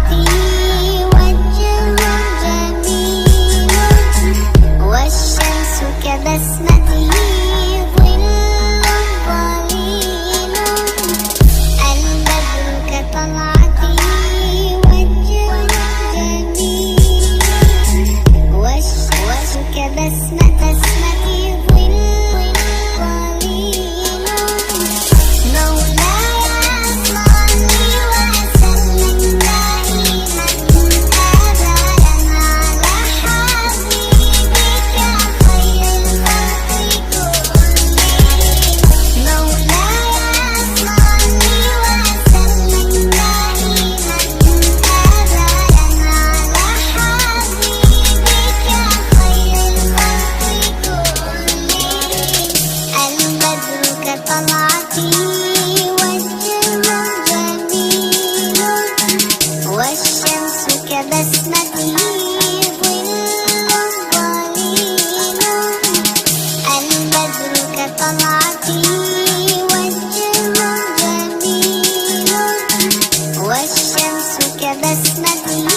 طلعتي وجه جميل، والشمس كبسمته ظل ظليل. البدر كطلعتي وجه جميل، والشمس كبسمته ظل ظليل. مولاي صل وسلم دائما أبدا على حبيبك خير الخلق كلهم. مولاي صل وسلم دائما أبدا على حبيبك خير الخلق كلهم. البدر كطلعتي وجه جميل، والشمس كبسمته ظل ظليل. البدر كطلعتي وجه جميل، والشمس كبسمته